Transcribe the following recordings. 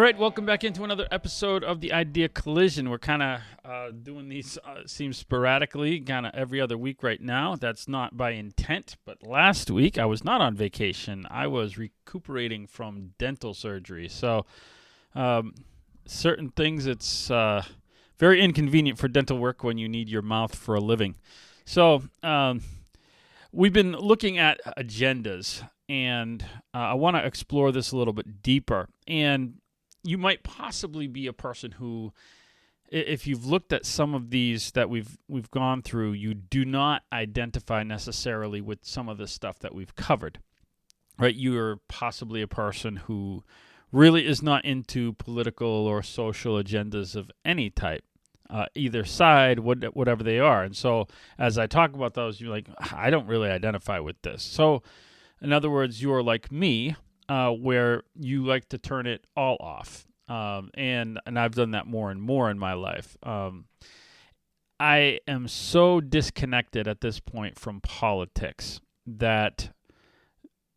right, welcome back into another episode of the Idea Collision. We're kind of doing these, seems sporadically, kind of every other week right now. That's not by intent, but last week I was not on vacation. I was recuperating from dental surgery. So certain things, it's very inconvenient for dental work when you need your mouth for a living. So we've been looking at agendas, and I want to explore this a little bit deeper. And you might possibly be a person who, if you've looked at some of these that we've gone through, you do not identify necessarily with some of the stuff that we've covered, right? You're possibly a person who really is not into political or social agendas of any type, either side, whatever they are. And so as I talk about those, you're like, I don't really identify with this. So in other words, you're like me, where you like to turn it all off. And I've done that more and more in my life. I am so disconnected at this point from politics that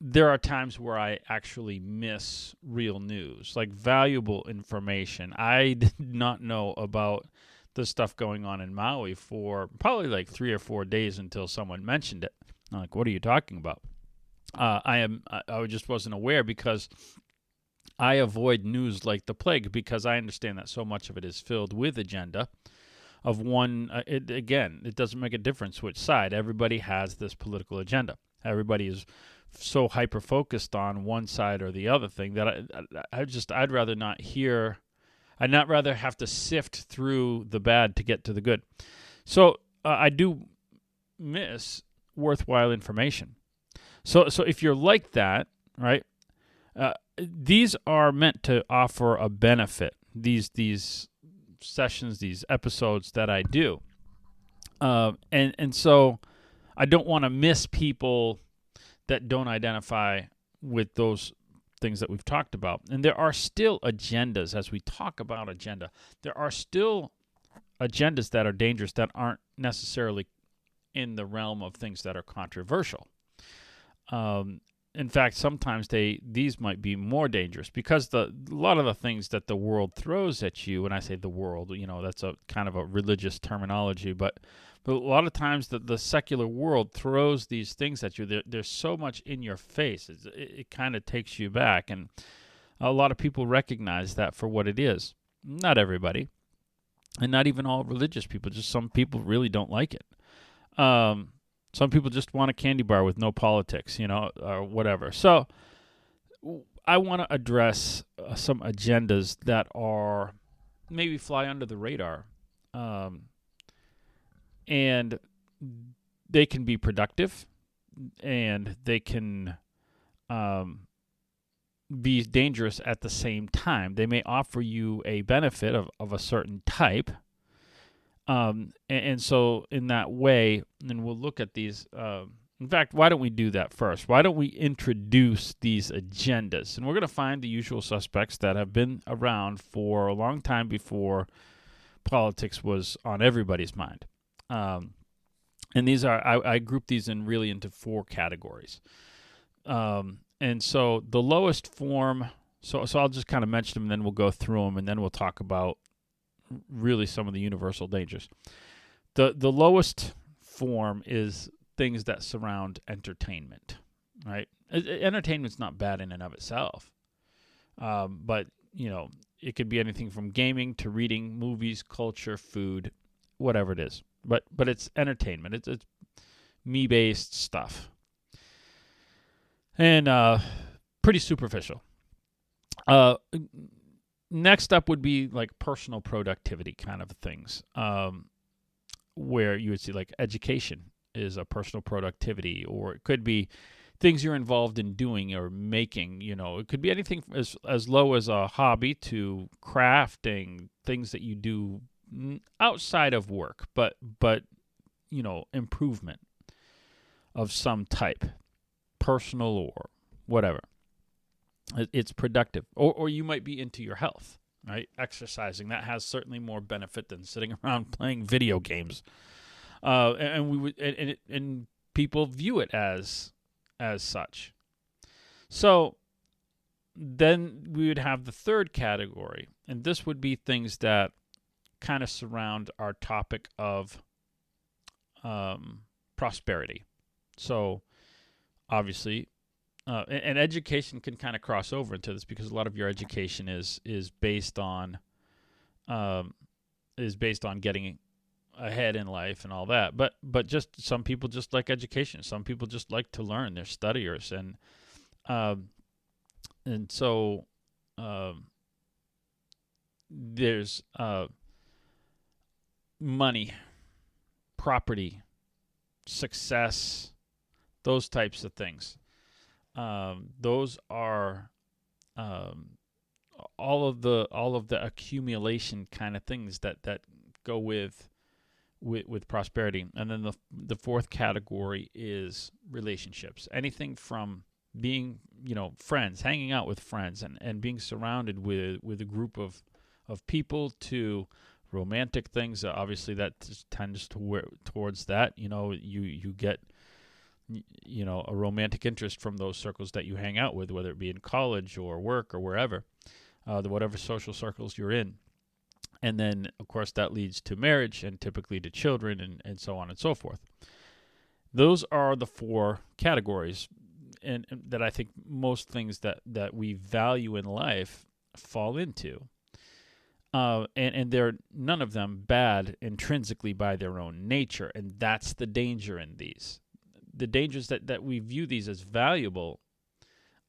there are times where I actually miss real news, like valuable information. I did not know about the stuff going on in Maui for probably like 3 or 4 days until someone mentioned it. I'm like, what are you talking about? I just wasn't aware because I avoid news like the plague because I understand that so much of it is filled with agenda of one. It doesn't make a difference which side. Everybody has this political agenda. Everybody is so hyper focused on one side or the other thing that I'd rather not hear. I'd not rather have to sift through the bad to get to the good. So I do miss worthwhile information. So if you're like that, right, these are meant to offer a benefit, these sessions, these episodes that I do. And so I don't want to miss people that don't identify with those things that we've talked about. And there are still agendas, as we talk about agenda, there are still agendas that are dangerous that aren't necessarily in the realm of things that are controversial. In fact, sometimes these might be more dangerous because a lot of the things that the world throws at you, when I say the world, that's a kind of a religious terminology, but a lot of times the secular world throws these things at you. There's so much in your face. It kind of takes you back, and a lot of people recognize that for what it is. Not everybody, and not even all religious people. Just some people really don't like it. Some people just want a candy bar with no politics, or whatever. So I want to address some agendas that are maybe fly under the radar. And they can be productive, and they can be dangerous at the same time. They may offer you a benefit of a certain type. And so in that way, and we'll look at these. In fact, why don't we do that first? Why don't we introduce these agendas? And we're going to find the usual suspects that have been around for a long time before politics was on everybody's mind. And these are, I group these into 4 categories. And so the lowest form, so I'll just kind of mention them, and then we'll go through them, and then we'll talk about really some of the universal dangers. The lowest form is things that surround entertainment, right? Entertainment's not bad in and of itself, but it could be anything from gaming to reading, movies, culture, food, whatever it is. But it's entertainment. It's me-based stuff, and pretty superficial. Next up would be like personal productivity kind of things, where you would see like education is a personal productivity, or it could be things you're involved in doing or making. It could be anything as low as a hobby to crafting, things that you do outside of work, but improvement of some type, personal or whatever. It's productive. Or you might be into your health, right? Exercising, that has certainly more benefit than sitting around playing video games. And people view it as such. So then we would have the third category, and this would be things that kind of surround our topic of prosperity. So obviously, and education can kind of cross over into this because a lot of your education is based on getting ahead in life and all that. But just some people just like education. Some people just like to learn. They're studiers, and so there's money, property, success, those types of things. Those are all of the accumulation kind of things that go with prosperity. And then the fourth category is relationships. Anything from being, friends, hanging out with friends, and being surrounded with a group of people, to romantic things. Obviously, that tends towards that. You get a romantic interest from those circles that you hang out with, whether it be in college or work or wherever, whatever social circles you're in. And then, of course, that leads to marriage and typically to children and so on and so forth. Those are the four categories, and that I think most things that we value in life fall into. And they're none of them bad intrinsically by their own nature, and that's the danger in these. The dangers that we view these as valuable,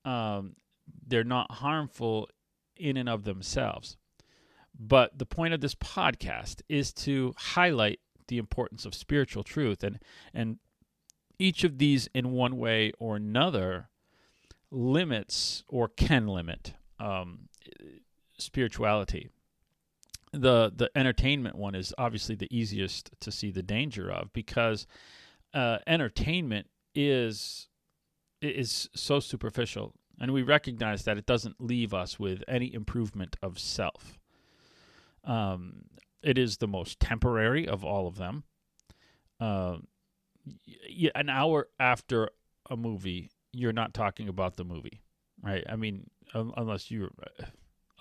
they're not harmful in and of themselves. But the point of this podcast is to highlight the importance of spiritual truth, and each of these in one way or another limits or can limit spirituality. The entertainment one is obviously the easiest to see the danger of, because entertainment is so superficial, and we recognize that it doesn't leave us with any improvement of self. It is the most temporary of all of them. An hour after a movie, you're not talking about the movie, right? I mean, unless you're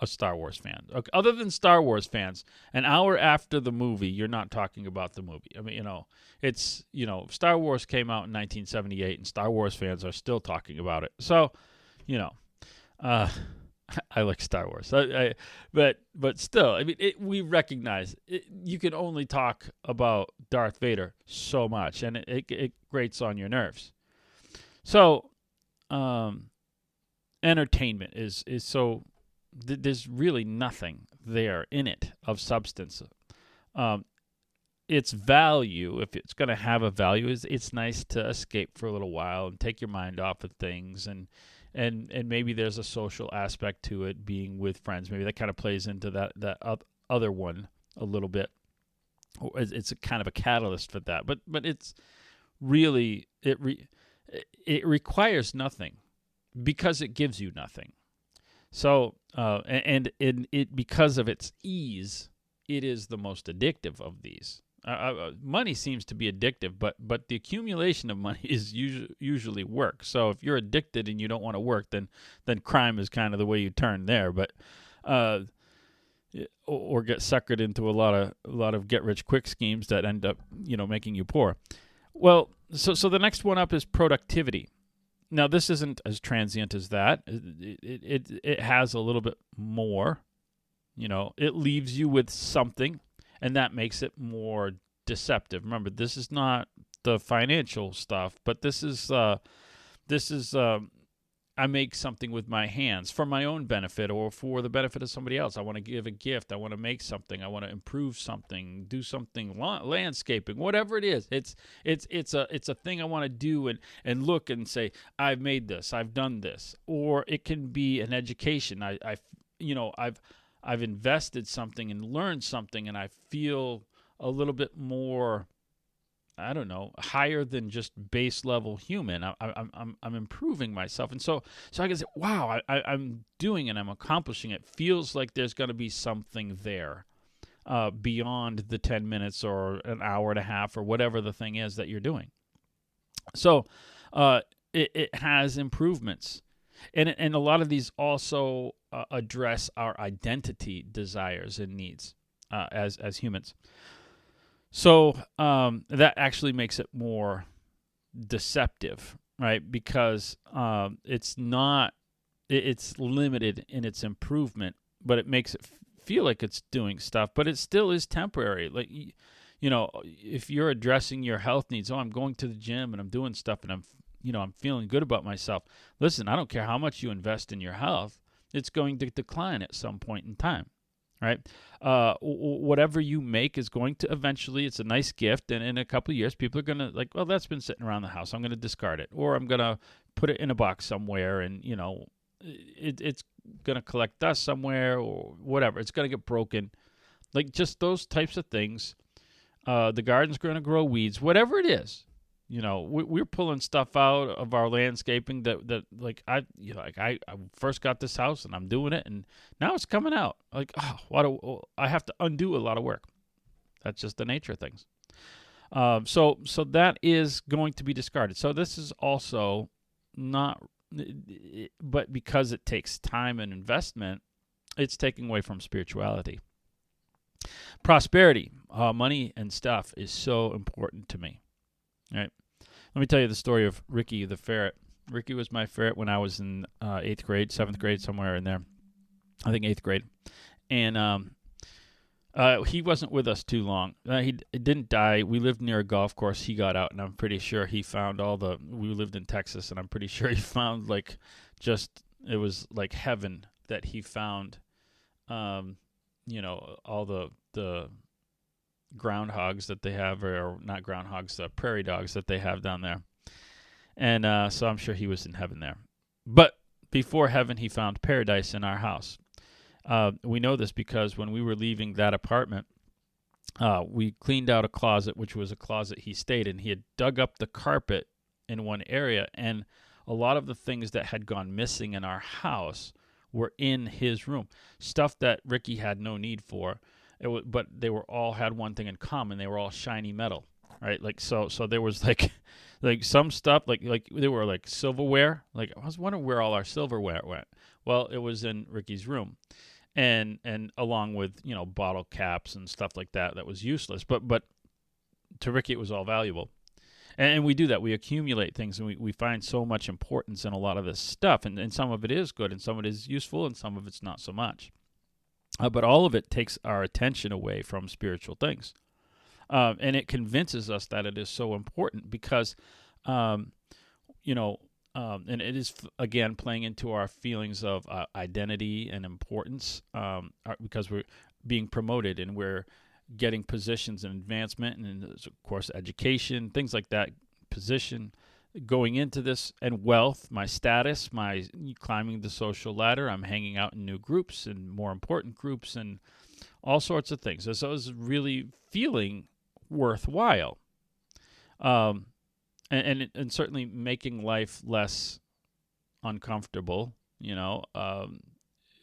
a Star Wars fan. Okay, other than Star Wars fans, an hour after the movie, you're not talking about the movie. I mean, it's, Star Wars came out in 1978, and Star Wars fans are still talking about it. So, I like Star Wars, but still, I mean, we recognize you can only talk about Darth Vader so much, and it grates on your nerves. So, entertainment is so. There's really nothing there in it of substance. Its value, if it's going to have a value, is it's nice to escape for a little while and take your mind off of things, and maybe there's a social aspect to it, being with friends. Maybe that kind of plays into that other one a little bit. It's a kind of a catalyst for that, but it's really it requires nothing because it gives you nothing. So and it because of its ease, it is the most addictive of these. Money seems to be addictive, but the accumulation of money is usually work. So if you're addicted and you don't want to work, then crime is kind of the way you turn there. But or get suckered into a lot of get rich quick schemes that end up making you poor. Well, so the next one up is productivity. Now, this isn't as transient as that. It has a little bit more. It leaves you with something, and that makes it more deceptive. Remember, this is not the financial stuff, but this is I make something with my hands for my own benefit or for the benefit of somebody else. I want to give a gift. I want to make something. I want to improve something, do something, landscaping, whatever it is. It's a thing I want to do and look and say, I've made this, I've done this. Or it can be an education. I've invested something and learned something, and I feel a little bit more, I don't know, higher than just base level human. I'm improving myself, and so I can say, wow, I'm doing it. I'm accomplishing it. Feels like there's going to be something there beyond the 10 minutes or an hour and a half or whatever the thing is that you're doing. So it has improvements. And a lot of these also address our identity desires and needs as humans. So that actually makes it more deceptive, right? Because it's limited in its improvement, but it makes it feel like it's doing stuff, but it still is temporary. Like, if you're addressing your health needs, I'm going to the gym and I'm doing stuff and I'm feeling good about myself. Listen, I don't care how much you invest in your health, it's going to decline at some point in time, right? Whatever you make is going to eventually, it's a nice gift, and in a couple of years, people are going to like, well, that's been sitting around the house. I'm going to discard it, or I'm going to put it in a box somewhere, and, it's going to collect dust somewhere or whatever. It's going to get broken. Like, just those types of things. The garden's going to grow weeds, whatever it is. We're pulling stuff out of our landscaping that like I first got this house and I'm doing it, and now it's coming out. Like, I have to undo a lot of work. That's just the nature of things. So that is going to be discarded. So this is also not, but because it takes time and investment, it's taking away from spirituality. Prosperity, money and stuff is so important to me. All right. Let me tell you the story of Ricky the ferret. Ricky was my ferret when I was in 8th grade, 7th grade, somewhere in there. I think 8th grade. And he wasn't with us too long. He didn't die. We lived near a golf course. He got out, and I'm pretty sure he found we lived in Texas, and I'm pretty sure he found, it was like heaven that he found, all the groundhogs that they have, or not groundhogs, prairie dogs that they have down there. And so I'm sure he was in heaven there. But before heaven, he found paradise in our house. We know this because when we were leaving that apartment, we cleaned out a closet, which was a closet he stayed in. He had dug up the carpet in one area, and a lot of the things that had gone missing in our house were in his room. Stuff that Ricky had no need for. But they were all had one thing in common. They were all shiny metal, right? Like, so there was like some stuff like they were like silverware. Like, I was wondering where all our silverware went. Well, it was in Ricky's room, and along with bottle caps and stuff like that was useless. But to Ricky it was all valuable, and we do that. We accumulate things, and we find so much importance in a lot of this stuff, and some of it is good, and some of it is useful, and some of it's not so much. But all of it takes our attention away from spiritual things. And it convinces us that it is so important because, and it is, again, playing into our feelings of identity and importance because we're being promoted and we're getting positions and advancement and, of course, education, things like that, position, going into this, and wealth, my status, my climbing the social ladder. I'm hanging out in new groups and more important groups and all sorts of things. So it's really feeling worthwhile, and certainly making life less uncomfortable.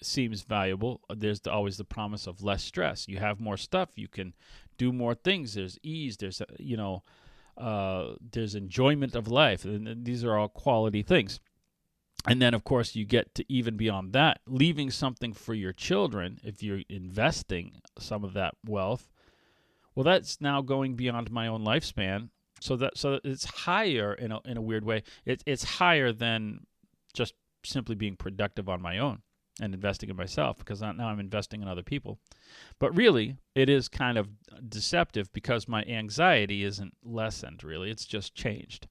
Seems valuable. There's always the promise of less stress. You have more stuff. You can do more things. There's ease. There's there's enjoyment of life, and these are all quality things. And then, of course, you get to even beyond that, leaving something for your children. If you're investing some of that wealth, well, that's now going beyond my own lifespan. So it's higher in a weird way. It's higher than just simply being productive on my own and investing in myself, because now I'm investing in other people. But really, it is kind of deceptive because my anxiety isn't lessened, really. It's just changed.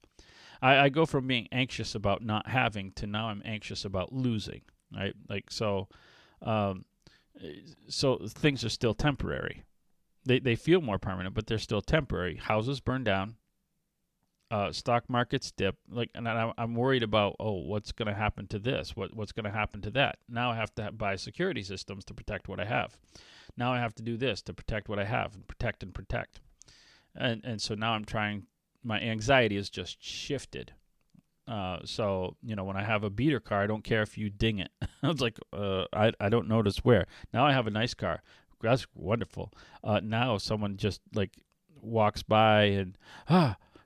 I go from being anxious about not having to now I'm anxious about losing, right? So things are still temporary. They feel more permanent, but they're still temporary. Houses burn down. Stock markets dip, and I'm worried about, what's going to happen to this? What's going to happen to that? Now I have to buy security systems to protect what I have. Now I have to do this to protect what I have, and protect. And so now my anxiety is just shifted. So when I have a beater car, I don't care if you ding it. It's like, I don't notice where. Now I have a nice car. That's wonderful. Now someone just walks by and,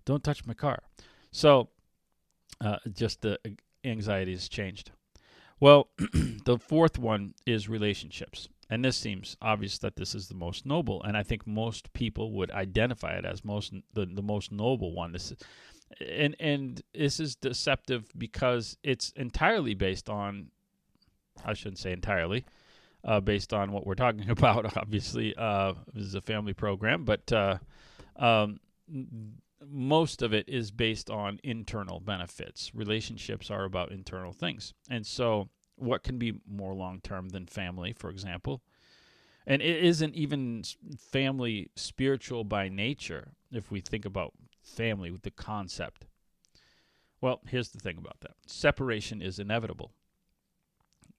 don't touch my car. So just the anxiety has changed. Well, the fourth one is relationships. And this seems obvious that this is the most noble, and I think most people would identify it as the most noble one. And this is deceptive because it's entirely based on, I shouldn't say entirely, based on what we're talking about. Obviously, this is a family program, but um, most of it is based on internal benefits. Relationships are about internal things. And so what can be more long-term than family, for example? And it isn't even family spiritual by nature if we think about family with the concept. Well, here's the thing about that. Separation is inevitable.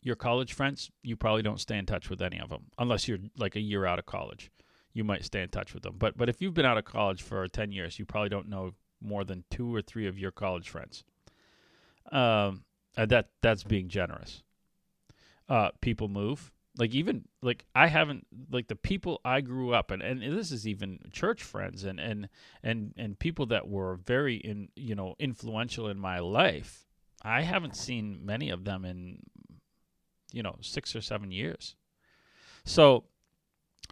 Your college friends, you probably don't stay in touch with any of them unless you're like a year out of college. You might stay in touch with them. But if you've been out of college for 10 years, you probably don't know more than 2 or 3 of your college friends. That's being generous. People move. Like even like I haven't like the people I grew up and this is even church friends and people that were very influential in my life. I haven't seen many of them in 6 or 7 years. So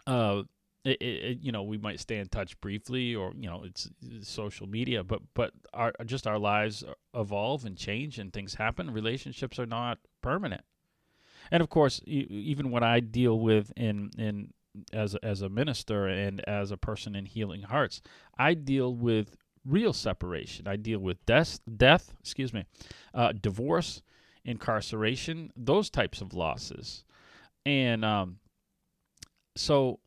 we might stay in touch briefly, or it's social media, but our lives evolve and change, and things happen. Relationships are not permanent, and of course, even what I deal with in as a minister and as a person in healing hearts, I deal with real separation. I deal with death, divorce, incarceration, those types of losses, and so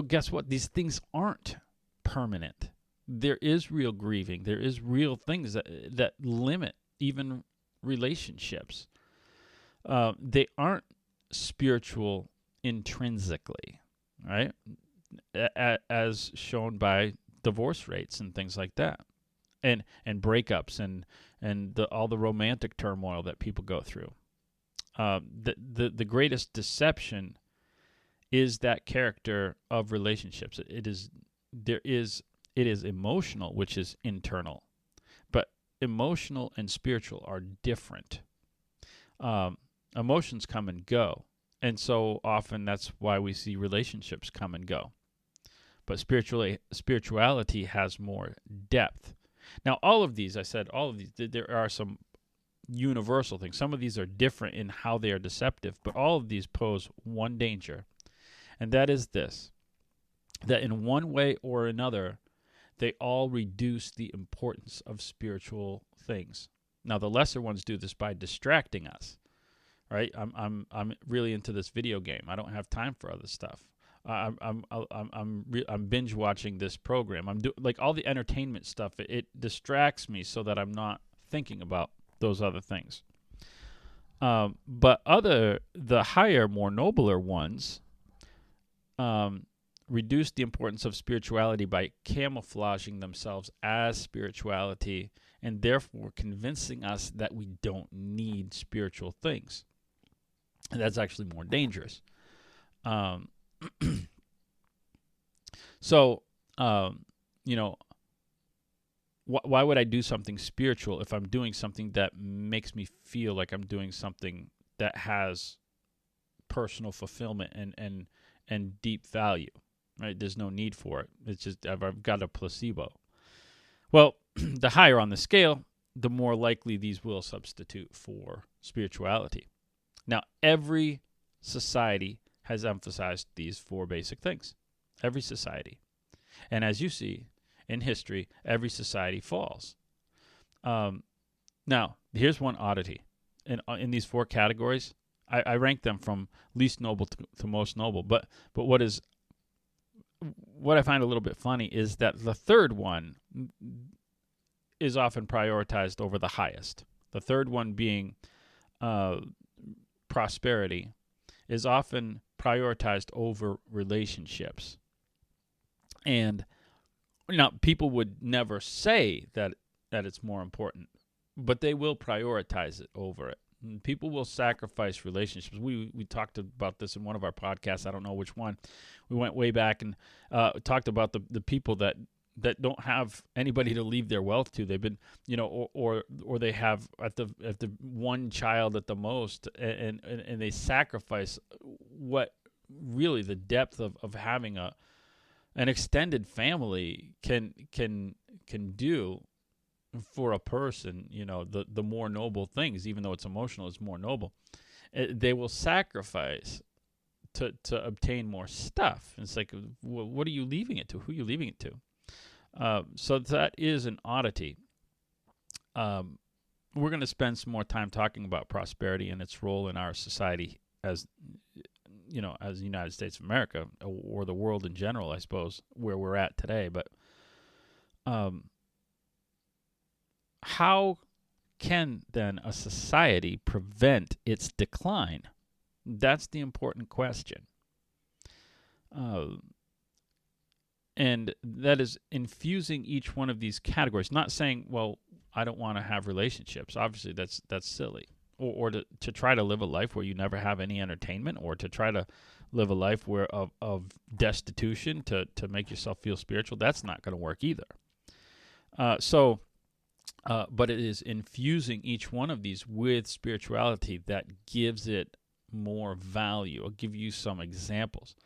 guess what? These things aren't permanent. There is real grieving. There is real things that limit even relationships. They aren't spiritual intrinsically, right? As shown by divorce rates and things like that, and breakups and all the romantic turmoil that people go through. The greatest deception is that character of relationships. It is emotional, which is internal, but emotional and spiritual are different. Emotions come and go, and so often that's why we see relationships come and go. But spirituality has more depth. Now, all of these, there are some universal things. Some of these are different in how they are deceptive, but all of these pose one danger, and that is this: that in one way or another, they all reduce the importance of spiritual things. Now, the lesser ones do this by distracting us, right? I'm really into this video game. I don't have time for other stuff. I'm binge watching this program. Like all the entertainment stuff. It distracts me so that I'm not thinking about those other things. But the higher, more nobler ones reduce the importance of spirituality by camouflaging themselves as spirituality and therefore convincing us that we don't need spiritual things. And that's actually more dangerous. So, why would I do something spiritual if I'm doing something that makes me feel like I'm doing something that has personal fulfillment and deep value, right? There's no need for it. It's just I've got a placebo. Well, the higher on the scale, the more likely these will substitute for spirituality. Now, every society has emphasized these 4 basic things. Every society. And as you see in history, every society falls. Now, here's one oddity. In these 4 categories, I rank them from least noble to most noble. But what I find a little bit funny is that the third one is often prioritized over the highest. The third one being prosperity is often prioritized over relationships. And people would never say that it's more important, but they will prioritize it over it. And people will sacrifice relationships. We talked about this in one of our podcasts. I don't know which one. We went way back and talked about the people that that don't have anybody to leave their wealth to. They've been, or they have at the one child at the most, and they sacrifice what really the depth of having an extended family can do for a person. The more noble things, even though it's emotional, is more noble. They will sacrifice to obtain more stuff. And it's like, what are you leaving it to? Who are you leaving it to? So that is an oddity. We're going to spend some more time talking about prosperity and its role in our society as the United States of America, or the world in general, I suppose, where we're at today. But how can then a society prevent its decline? That's the important question. And that is infusing each one of these categories, not saying, well, I don't want to have relationships. Obviously, that's silly. Or to try to live a life where you never have any entertainment, or to try to live a life where of destitution to make yourself feel spiritual. That's not going to work either. But it is infusing each one of these with spirituality that gives it more value. I'll give you some examples,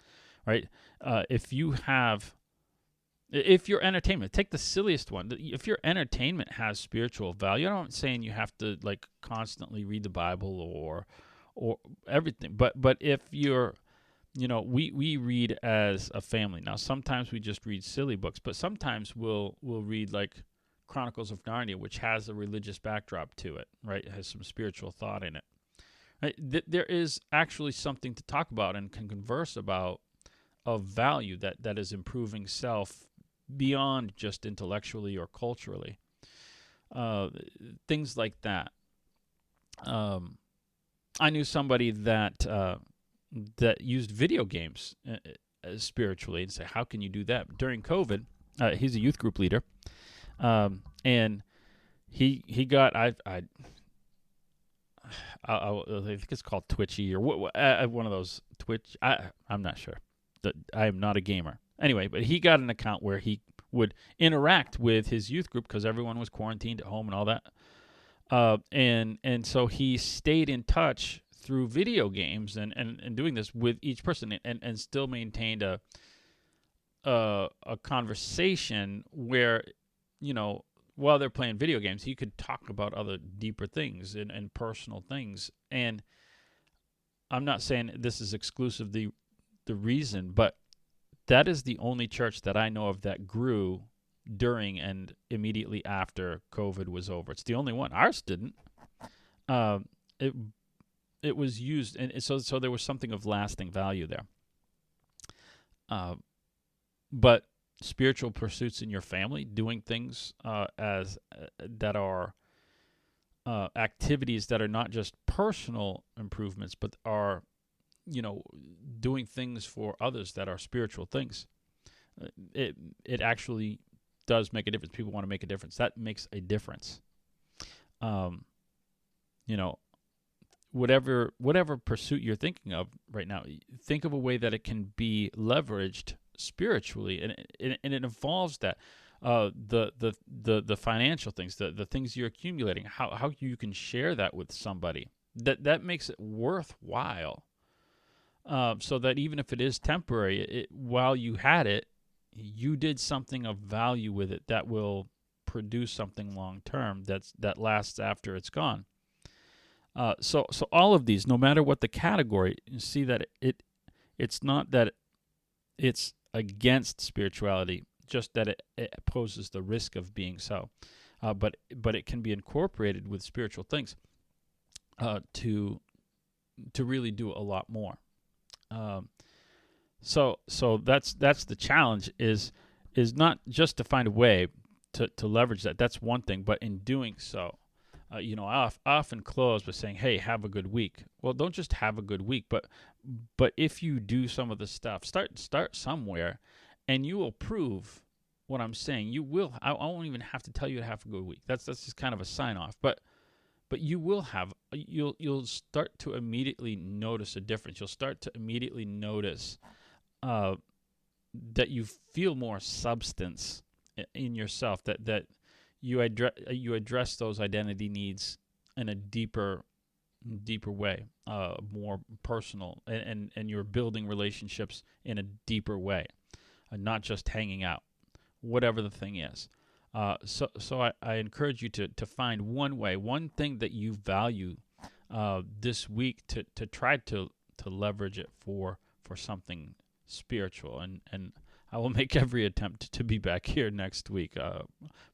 right? If your entertainment, take the silliest one. If your entertainment has spiritual value, I'm not saying you have to like constantly read the Bible or everything, but if you're, we read as a family. Now, sometimes we just read silly books, but sometimes we'll read like Chronicles of Narnia, which has a religious backdrop to it, right? It has some spiritual thought in it. Right? There is actually something to talk about and can converse about of value that is improving self beyond just intellectually or culturally. Things like that. I knew somebody that used video games spiritually, and say, how can you do that? During COVID, he's a youth group leader, and he got I think it's called Twitchy or one of those Twitch. I'm not sure. I am not a gamer. Anyway, but he got an account where he would interact with his youth group because everyone was quarantined at home and all that. And so he stayed in touch through video games and doing this with each person, and still maintained a conversation where, while they're playing video games, he could talk about other deeper things and personal things. And I'm not saying this is exclusively the reason, but that is the only church that I know of that grew during and immediately after COVID was over. It's the only one. Ours didn't. It was used, and so there was something of lasting value there. But spiritual pursuits in your family, doing things that are activities that are not just personal improvements, but are doing things for others that are spiritual things. It actually does make a difference. People want to make a difference. That makes a difference. Whatever pursuit you're thinking of right now, think of a way that it can be leveraged spiritually, and it involves that the financial things, the things you're accumulating, how you can share that with somebody. That makes it worthwhile. So that even if it is temporary, while you had it, you did something of value with it that will produce something long term that lasts after it's gone. So all of these, no matter what the category, you see that it's not that it's against spirituality, just that it poses the risk of being so. But it can be incorporated with spiritual things to really do a lot more. So that's the challenge is not just to find a way to leverage that. That's one thing, but in doing so, I often close by saying, "Hey, have a good week." Well, don't just have a good week, but if you do some of the stuff, start somewhere, and you will prove what I'm saying. You will. I won't even have to tell you to have a good week. That's just kind of a sign off, but you will have. You'll start to immediately notice a difference. You'll start to immediately notice that you feel more substance in yourself, that you address those identity needs in a deeper way, more personal, and you're building relationships in a deeper way, not just hanging out, whatever the thing is. So I encourage you to find one thing that you value this week, to try to leverage it for something spiritual, and I will make every attempt to be back here next week,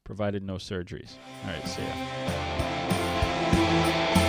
provided no surgeries. All right, see ya.